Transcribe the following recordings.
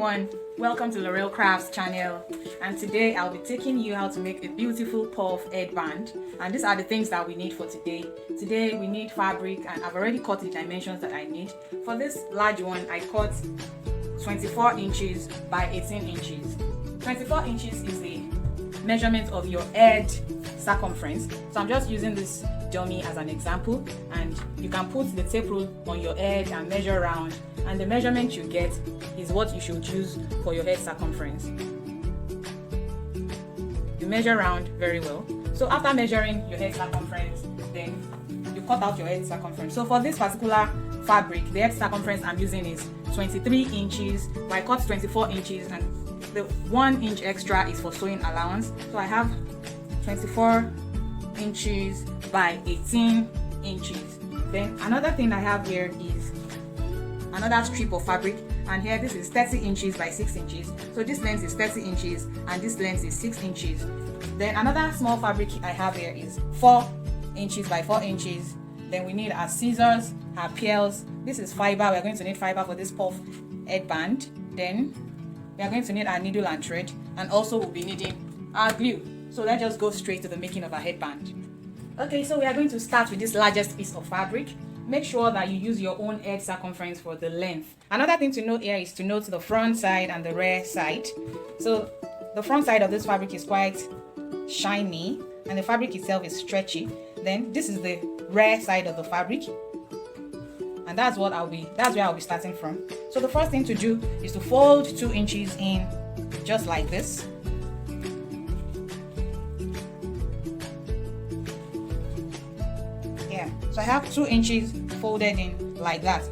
everyone, welcome to L'Oreal Crafts channel, and today I'll be taking you how to make a beautiful puff headband. And these are the things that we need for today. Today we need fabric, and I've already cut the dimensions that I need. For this large one I cut 24 inches by 18 inches. 24 inches is the measurement of your head circumference, so I'm just using this dummy as an example, and you can put the tape rule on your head and measure around, and the measurement you get is what you should use for your head circumference. You measure around very well. So after measuring your head circumference, then you cut out your head circumference. So for this particular fabric, the head circumference I'm using is 23 inches, but I cut 24 inches, and the 1 inch extra is for sewing allowance. So I have 24 inches by 18 inches. Then another thing I have here is another strip of fabric, and here this is 30 inches by 6 inches. So this length is 30 inches and this length is 6 inches. Then another small fabric I have here is 4 inches by 4 inches. Then we need our scissors, our peels. This is fiber. We're going to need fiber for this puff headband. Then we are going to need our needle and thread, and also we'll be needing our glue. So let's just go straight to the making of a headband. Okay, so we are going to start with this largest piece of fabric. Make sure that you use your own head circumference for the length. Another thing to note here is to note the front side and the rear side. So the front side of this fabric is quite shiny and the fabric itself is stretchy. Then this is the rear side of the fabric, and that's where I'll be starting from. So the first thing to do is to fold 2 inches in, just like this. Yeah, so I have 2 inches folded in like that.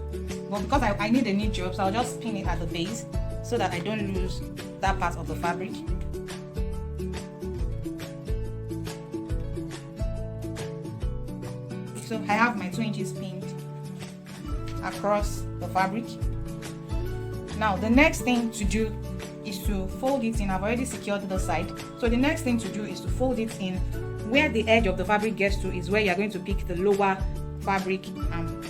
But because I need a knit job, so I'll just pin it at the base so that I don't lose that part of the fabric. So I have my 2 inches pinned across the fabric. Now the next thing to do is to fold it in. I've already secured the side, so the next thing to do is to fold it in. Where the edge of the fabric gets to is where you're going to pick the lower fabric and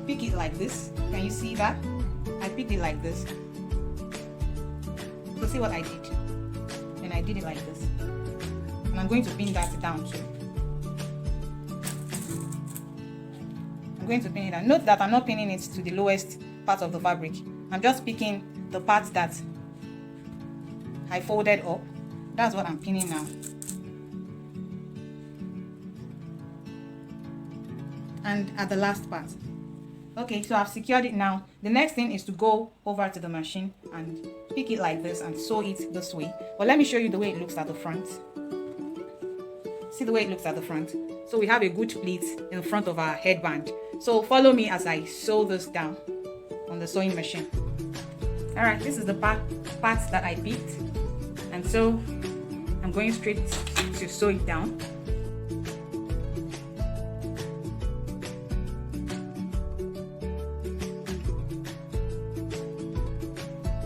pick it like this. Can you see that? I picked it like this. So see what I did? And I did it like this, and I'm going to pin that down too. I'm going to pin it down. Note that I'm not pinning it to the lowest part of the fabric. I'm just picking the part that I folded up. That's what I'm pinning now. And at the last part. Okay, so I've secured it now. The next thing is to go over to the machine and pick it like this and sew it this way. But let me show you the way it looks at the front. See the way it looks at the front. So we have a good pleat in front of our headband. So follow me as I sew this down on the sewing machine. Alright, this is the part that I picked, and so I'm going straight to sew it down.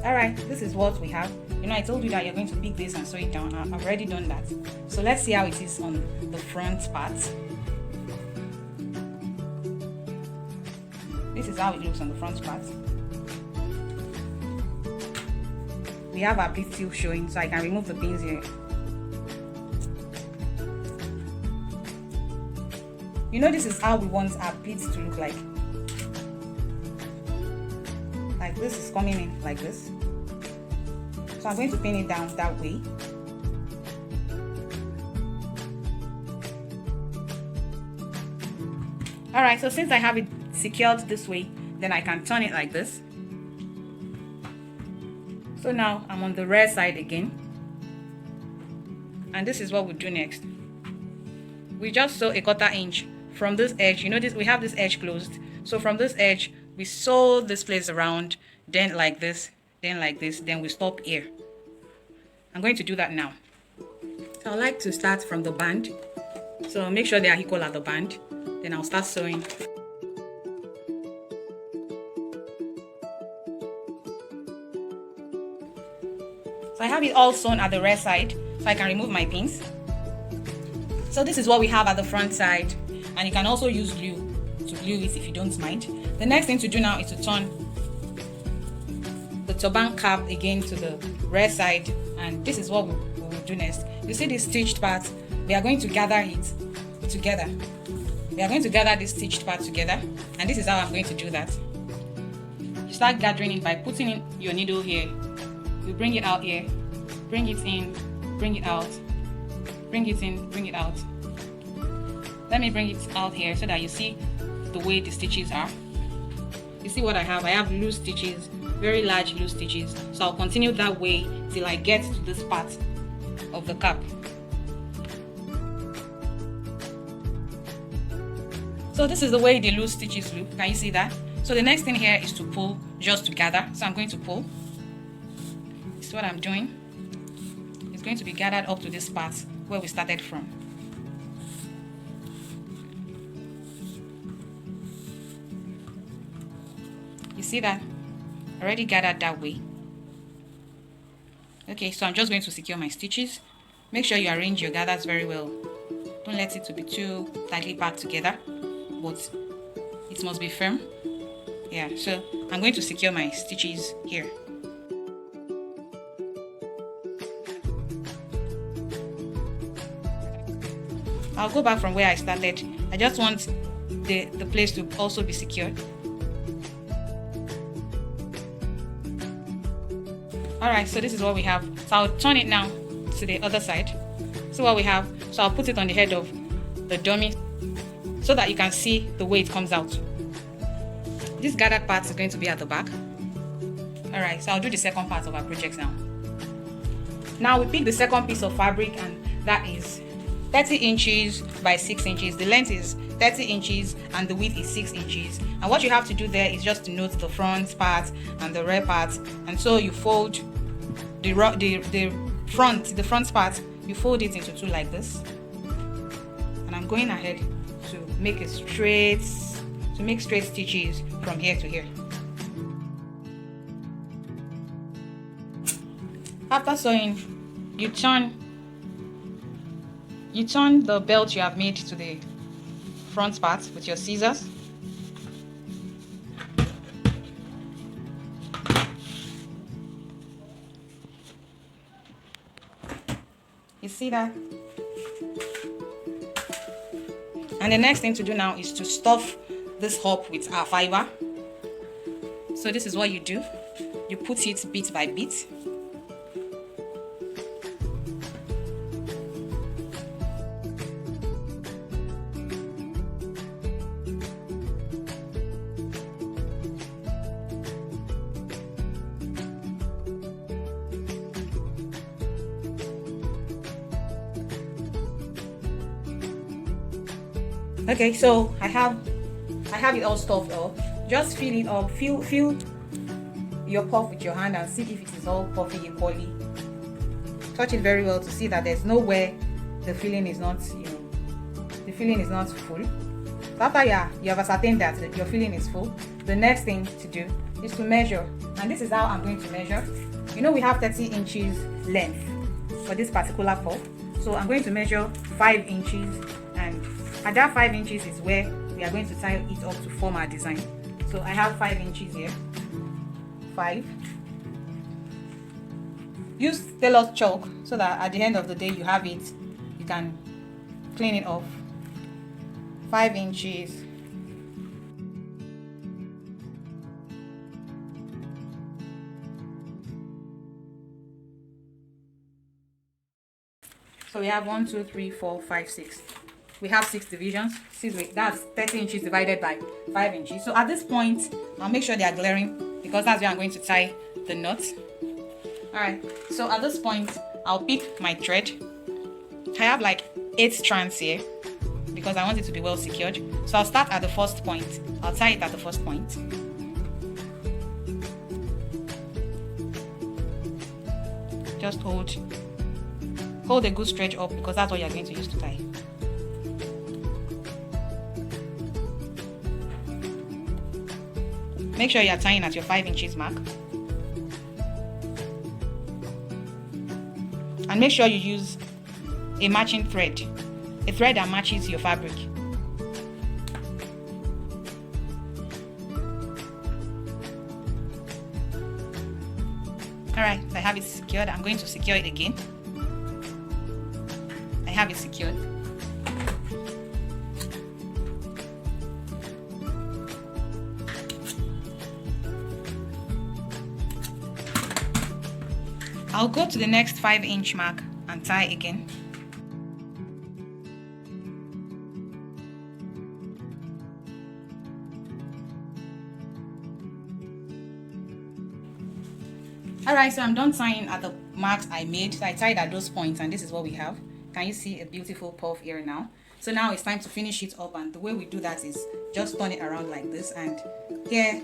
Alright, this is what we have. You know, I told you that you're going to pick this and sew it down. I've already done that. So let's see how it is on the front part. This is how it looks on the front part. We have our pleat still showing, so I can remove the pins here. You know, this is how we want our pleats to look like. Like this is coming in like this. So I'm going to pin it down that way. Alright, so since I have it secured this way, then I can turn it like this. So now I'm on the rear side again, and this is what we do next. We just sew a 1/4 inch from this edge. You know, this we have this edge closed, so from this edge we sew this place around, then like this, then like this, then we stop here. I'm going to do that now. So I like to start from the band, so make sure they are equal at the band. Then I'll start sewing. So I have it all sewn at the rear side, so I can remove my pins. So this is what we have at the front side, and you can also use glue to glue it if you don't mind. The next thing to do now is to turn the turban cap again to the rear side, and this is what we will do next. You see this stitched part, we are going to gather it together. We are going to gather this stitched part together, and this is how I'm going to do that. You start gathering it by putting in your needle here. You bring it out here, bring it in, bring it out, bring it in, bring it out. Let me bring it out here so that you see the way the stitches are. You see what I have? I have loose stitches, very large loose stitches. So I'll continue that way till I get to this part of the cap. So this is the way the loose stitches look. Can you see that? So the next thing here is to pull just to gather. So I'm going to pull. This is what I'm doing. It's going to be gathered up to this part where we started from. You see that? Already gathered that way. Okay, so I'm just going to secure my stitches. Make sure you arrange your gathers very well. Don't let it to be too tightly packed together, but it must be firm. Yeah, so I'm going to secure my stitches here. I'll go back from where I started. I just want the place to also be secured. Alright, so this is what we have. So I'll turn it now to the other side. So what we have, so I'll put it on the head of the dummy so that you can see the way it comes out. This gathered part is going to be at the back. Alright, so I'll do the second part of our project now. Now we pick the second piece of fabric, and that is 30 inches by 6 inches. The length is 30 inches and the width is 6 inches. And what you have to do there is just to note the front part and the rear part. And so you fold the front part, you fold it into two like this. And I'm going ahead to make straight stitches from here to here. After sewing, you turn the belt you have made to the front part with your scissors. You see that? And the next thing to do now is to stuff this hook with our fiber. So this is what you do. You put it bit by bit. Okay, so I have it all stuffed up. Just feel it up. Feel your puff with your hand and see if it is all puffy equally. Touch it very well to see that there's nowhere the filling is not, the filling is not full. So after you have ascertained that your filling is full, the next thing to do is to measure. And this is how I'm going to measure. We have 30 inches length for this particular puff. So I'm going to measure 5 inches, and at that 5 inches is where we are going to tie it up to form our design. So I have 5 inches here. 5. Use tailor's chalk so that at the end of the day you have it. You can clean it off. 5 inches. So we have 1, 2, 3, 4, 5, 6. We have 6 divisions. That's 30 inches divided by 5 inches. So at this point, I'll make sure they are glaring because that's where I'm going to tie the knot. Alright, so at this point, I'll pick my thread. I have like 8 strands here because I want it to be well secured. So I'll start at the first point. I'll tie it at the first point. Just hold a good stretch up because that's what you're going to use to tie. Make sure you're tying at your 5 inches mark. And make sure you use a matching thread, a thread that matches your fabric. Alright, so I have it secured. I'm going to secure it again. I have it secured. I'll go to the next 5-inch mark and tie again. Alright, so I'm done tying at the marks I made. So I tied at those points and this is what we have. Can you see a beautiful puff here now? So now it's time to finish it up, and the way we do that is just turn it around like this, and here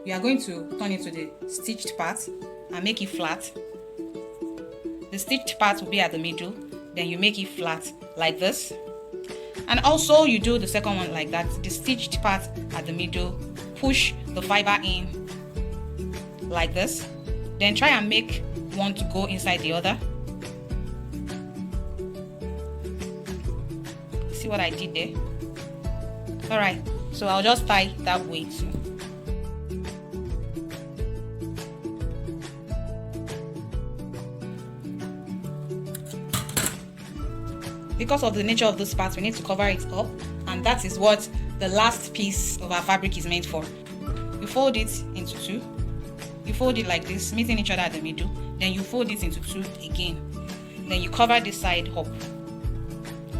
we are going to turn it to the stitched part and make it flat. The stitched part will be at the middle, then you make it flat like this. And also you do the second one like that. The stitched part at the middle, push the fiber in like this. Then try and make one to go inside the other. See what I did there? Alright, so I'll just tie that way too. Because of the nature of this part, we need to cover it up, and that is what the last piece of our fabric is meant for. You fold it into two. You fold it like this, meeting each other at the middle. Then you fold it into two again. Then you cover this side up.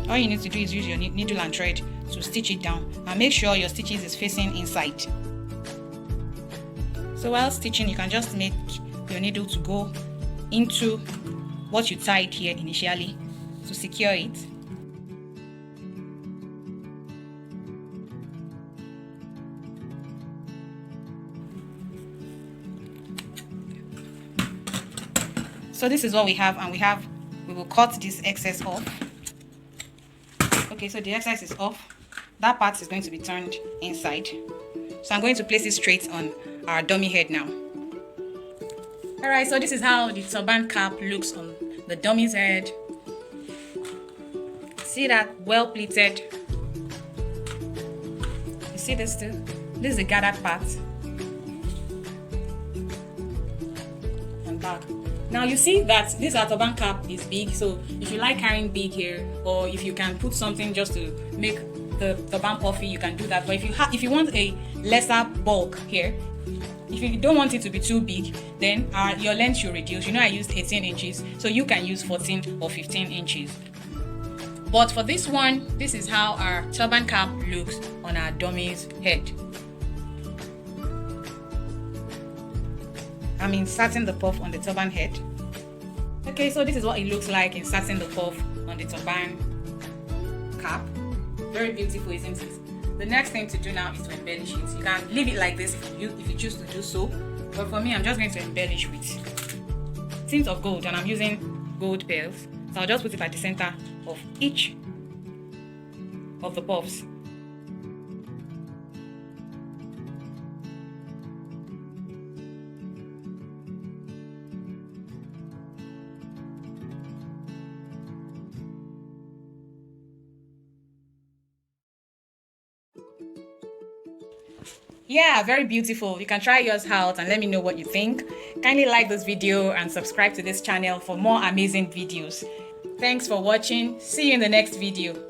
All you need to do is use your needle and thread to stitch it down, and make sure your stitches is facing inside. So while stitching, you can just make your needle to go into what you tied here initially to secure it. So this is what we have, and we will cut this excess off. Okay, so the excess is off. That part is going to be turned inside. So I'm going to place it straight on our dummy head now. Alright, so this is how the turban cap looks on the dummy's head. See that? Well pleated. You see this too? This is the gathered part. And back. Now you see that this turban cap is big, so if you like carrying big hair, or if you can put something just to make the turban puffy, you can do that. But if you want a lesser bulk here, if you don't want it to be too big, then your length should reduce. You know, I used 18 inches, so you can use 14 or 15 inches. But for this one, this is how our turban cap looks on our dummy's head. I'm inserting the puff on the turban head. Okay, so this is what it looks like inserting the puff on the turban cap. Very beautiful, isn't it? The next thing to do now is to embellish it. You can leave it like this if you choose to do so. But for me, I'm just going to embellish with tint of gold, and I'm using gold pearls. So I'll just put it at the center of each of the puffs. Yeah, very beautiful. You can try yours out and let me know what you think. Kindly like this video and subscribe to this channel for more amazing videos. Thanks for watching. See you in the next video.